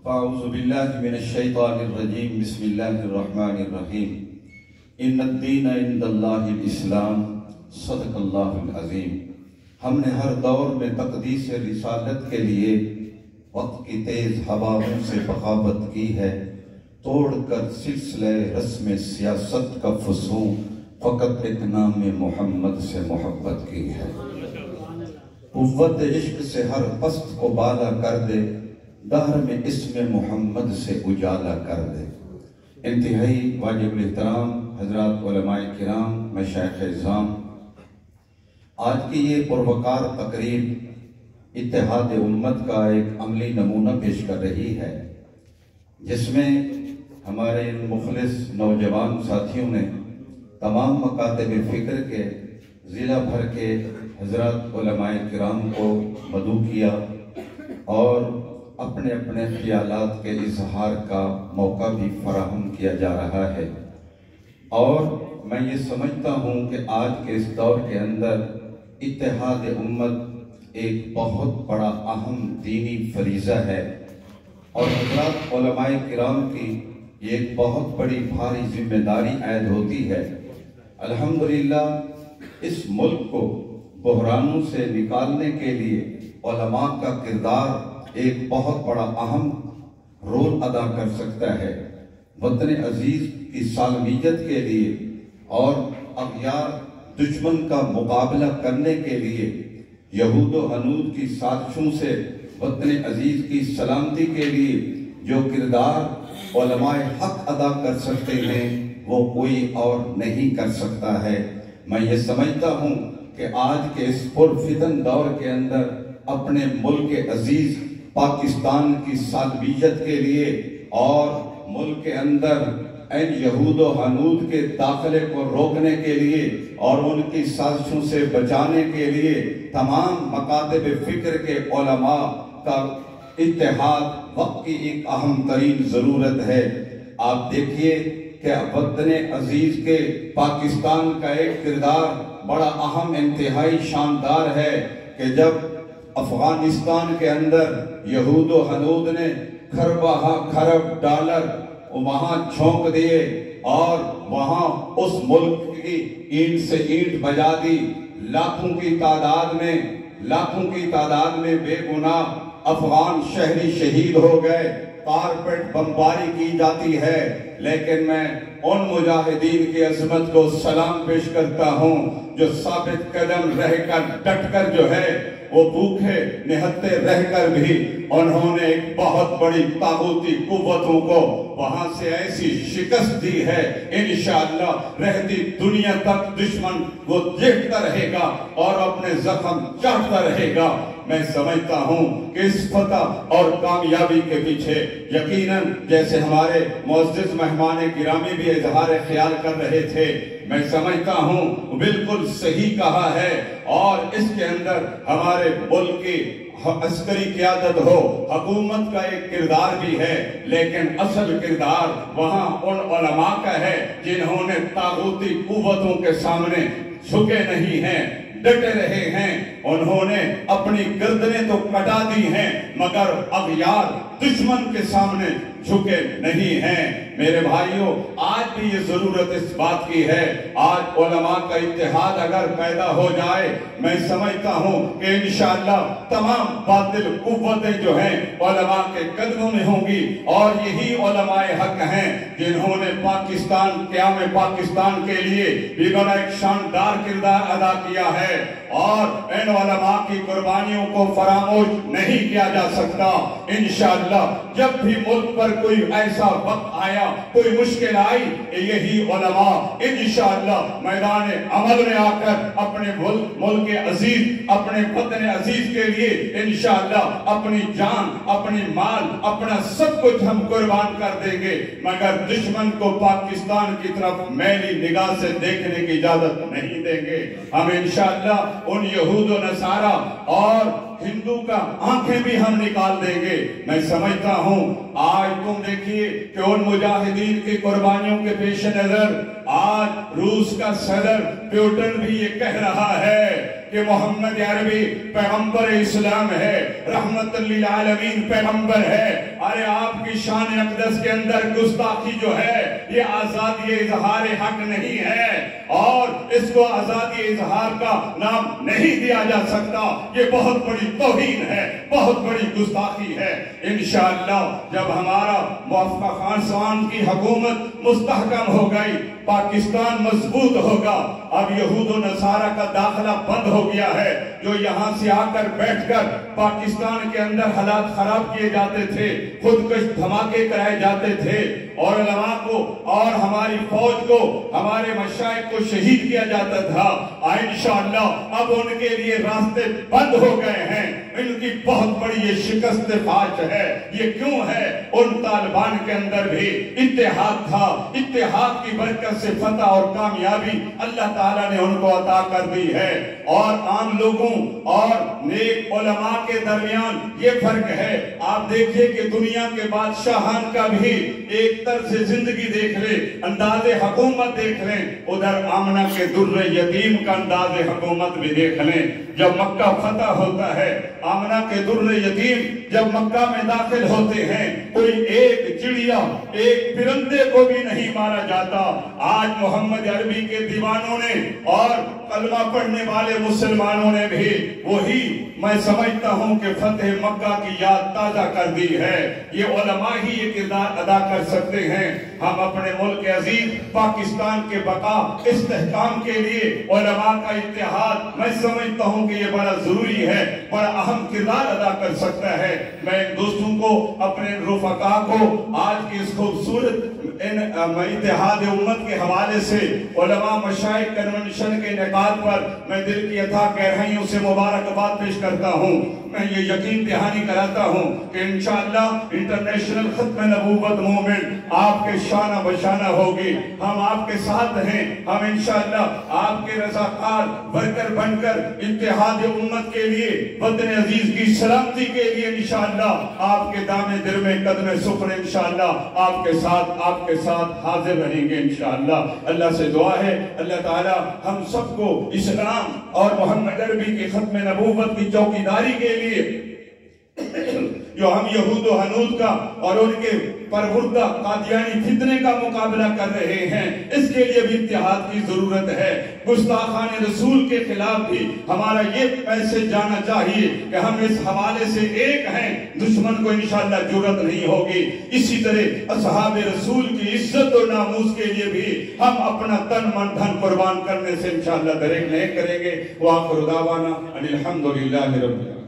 فاعوذ باللہ من الشیطان الرجیم بسم اللہ الرحمن الرحیم ان الدین عند اللہ الاسلام صدق اللہ العظیم۔ ہم نے ہر دور میں تقدیس رسالت کے لیے وقت کی تیز ہواؤں سے بغاوت کی ہے، توڑ کر سلسلہ رسم سیاست کا فسوں فقط ایک نام محمد سے محبت کی ہے۔ قوت عشق سے ہر پست کو بالا کر دے، دہر میں اسم محمد سے اجالا کر دے۔ انتہائی واجب الاحترام حضرات علماء کرام، مشائخ اعظام، آج کی یہ پروقار تقریب اتحاد امت کا ایک عملی نمونہ پیش کر رہی ہے، جس میں ہمارے مخلص نوجوان ساتھیوں نے تمام مکاتب فکر کے ضلع بھر کے حضرات علماء کرام کو مدعو کیا اور اپنے اپنے خیالات کے اظہار کا موقع بھی فراہم کیا جا رہا ہے۔ اور میں یہ سمجھتا ہوں کہ آج کے اس دور کے اندر اتحاد امت ایک بہت بڑا اہم دینی فریضہ ہے، اور حضرات علماء کرام کی یہ ایک بہت بڑی بھاری ذمہ داری عائد ہوتی ہے۔ الحمدللہ اس ملک کو بحرانوں سے نکالنے کے لیے علماء کا کردار ایک بہت بڑا اہم رول ادا کر سکتا ہے۔ وطن عزیز کی سالمیت کے لیے اور اغیار دشمن کا مقابلہ کرنے کے لیے، یہود و حنود کی سازشوں سے وطن عزیز کی سلامتی کے لیے جو کردار علماء حق ادا کر سکتے ہیں وہ کوئی اور نہیں کر سکتا ہے۔ میں یہ سمجھتا ہوں کہ آج کے اس پرفتن دور کے اندر اپنے ملک عزیز پاکستان کی سالمیت کے لیے اور ملک کے اندر ان یہود و حنود کے داخلے کو روکنے کے لیے اور ان کی سازشوں سے بچانے کے لیے تمام مکاتب فکر کے علماء کا اتحاد وقت کی ایک اہم ترین ضرورت ہے۔ آپ دیکھیے کہ وطن عزیز کے پاکستان کا ایک کردار بڑا اہم انتہائی شاندار ہے کہ جب افغانستان کے اندر یہود و حنود نے خرب ڈالر وہاں جھونک دیے اور وہاں اس ملک کی اینٹ سے اینٹ بجا دی، لاکھوں کی تعداد میں بے گناہ افغان شہری شہید ہو گئے، کارپیٹ بمباری کی جاتی ہے، لیکن میں ان مجاہدین کی عظمت کو سلام پیش کرتا ہوں جو ثابت قدم رہ کر ڈٹ کر جو ہے وہ بھوکے نہتے رہ کر بھی انہوں نے ایک بہت بڑی طاغوتی قوتوں کو وہاں سے ایسی شکست دی ہے۔ انشاءاللہ رہتی دنیا تک دشمن وہ دیکھتا رہے گا اور اپنے زخم چاٹتا رہے گا۔ میں سمجھتا ہوں کہ اس فتح اور کامیابی کے پیچھے یقیناً جیسے ہمارے معزز مہمان گرامی بھی اظہار خیال کر رہے تھے، میں سمجھتا ہوں بالکل صحیح کہا ہے، اور اس کے اندر ہمارے ملک کی عسکری قیادت ہو، حکومت کا ایک کردار بھی ہے، لیکن اصل کردار وہاں ان علماء کا ہے جنہوں نے طاغوتی قوتوں کے سامنے جھکے نہیں ہیں، ڈٹے رہے ہیں۔ انہوں نے اپنی گردنیں تو کٹا دی ہیں مگر اغیار دشمن کے سامنے جھکے نہیں ہیں۔ میرے بھائیوں، آج بھی یہ ضرورت اس بات کی ہے، آج علماء کا اتحاد اگر پیدا ہو جائے، میں سمجھتا ہوں کہ انشاءاللہ تمام باطل قوتیں جو ہیں علماء کے قدموں میں ہوں گی، اور یہی علماء حق ہیں جنہوں نے قیام پاکستان کے لیے بھی بڑا ایک شاندار کردار ادا کیا ہے، اور ان علماء کی قربانیوں کو فراموش نہیں کیا جا سکتا۔ انشاءاللہ جب بھی ملک پر کوئی ایسا وقت آیا، کوئی مشکل آئی، یہی علماء انشاءاللہ میدان عمل میں آ کر اپنے ملک عزیز، اپنے وطن عزیز کے لیے انشاءاللہ اپنی جان، اپنی مال، اپنا سب کچھ ہم قربان کر دیں گے، مگر دشمن کو پاکستان کی طرف میلی نگاہ سے دیکھنے کی اجازت نہیں دیں گے۔ ہم انشاءاللہ ان یہود و نصارہ اور ہندو کا آنکھیں بھی ہم نکال دیں گے۔ میں سمجھتا ہوں آج تم دیکھیے کہ ان مجاہدین کی قربانیوں کے پیش نظر آج روس کا صدر پیوٹن بھی یہ کہہ رہا ہے کہ محمد عربی پیغمبر اسلام ہے، رحمت للعالمین پیغمبر ہے۔ ارے آپ کی شان اقدس کے اندر گستاخی جو ہے یہ آزادی اظہار حق نہیں ہے اور اس کو آزادی اظہار کا نام نہیں دیا جا سکتا. یہ بہت بڑی توہین ہے, بہت بڑی گستاخی ہے. انشاءاللہ جب ہمارا موافقہ خان سوان کی حکومت مستحکم ہو گئی, پاکستان مضبوط ہوگا. اب یہود و نصارہ کا داخلہ بند ہو گیا ہے, جو یہاں سے آ کر بیٹھ کر پاکستان کے اندر حالات خراب کیے جاتے تھے, خودکش دھماکے کرائے جاتے تھے, اور علماء کو اور ہماری فوج کو, ہمارے مشائخ کو شہید کیا جاتا تھا. انشاءاللہ اب ان کے لیے راستے بند ہو گئے ہیں. ان کی بہت بڑی یہ شکست فاش ہے. یہ کیوں ہے؟ ان طالبان کے اندر بھی اتحاد تھا, اتحاد کی برکت سے فتح اور کامیابی اللہ تعالیٰ نے ان کو عطا کر دی ہے. اور عام لوگوں اور نیک علماء کے درمیان یہ فرق ہے. آپ دیکھیں کہ دنیا کے بادشاہان کا بھی ایک طرز زندگی دیکھ لیں, انداز حکومت دیکھ لیں, ادھر آمنہ کے در یتیم کا انداز حکومت بھی دیکھ لیں. جب مکہ فتح ہوتا ہے, آمنہ کے در یتیم جب مکہ میں داخل ہوتے ہیں, کوئی ایک چڑیا, ایک پرندے کو بھی نہیں مارا جاتا. آج محمد عربی کے دیوانوں نے اور کلمہ پڑھنے والے مسلمانوں نے بھی وہی میں سمجھتا ہوں کہ فتح مکہ کی یاد تازہ کر دی ہے. یہ علماء ہی یہ کردار ادا کر سکتے ہیں. ہم اپنے ملک عزیز پاکستان کے بقا استحکام کے لیے علماء کا اتحاد میں سمجھتا ہوں کہ یہ بڑا ضروری ہے, بڑا اہم کردار ادا کر سکتا ہے. میں دوستوں کو, اپنے رفقا کو آج کی اس خوبصورت اتحاد امت کے حوالے سے علماء مشائخ کنونشن کے انعقاد پر میں دل کی اتھا گہرائیوں سے مبارکباد پیش کرتا ہوں. میں یہ یقین دہانی کراتا ہوں کہ انشاءاللہ انٹرنیشنل ختم نبوت موومنٹ آپ کے شانہ بشانہ ہوگی. ہم آپ کے ساتھ ہیں. ہم انشاءاللہ آپ کے رضاکار ورکر بن کر اتحاد امت کے لیے, وطن عزیز کی سلامتی کے لیے انشاءاللہ آپ کے دامے در میں قدم سفر انشاءاللہ آپ کے ساتھ حاضر رہیں گے انشاءاللہ. اللہ سے دعا ہے اللہ تعالی ہم سب کو اسلام اور محمد عربی کی ختم نبوت کی چوکیداری کے لیے, جو ہم یہود و حنود کا اور ان کے پروردہ قادیانی فتنے کا مقابلہ کر رہے ہیں, اس کے لیے بھی اتحاد کی ضرورت ہے. گستاخان رسول کے خلاف بھی ہمارا یہ میسج جانا چاہیے کہ ہم اس حوالے سے ایک ہیں, دشمن کو انشاءاللہ جرأت نہیں ہوگی. اسی طرح اصحاب رسول کی عزت و ناموس کے لیے بھی ہم اپنا تن من دھن قربان کرنے سے انشاءاللہ درک نہیں کریں گے. وآخر دعوانا ان الحمدللہ رب العالمین.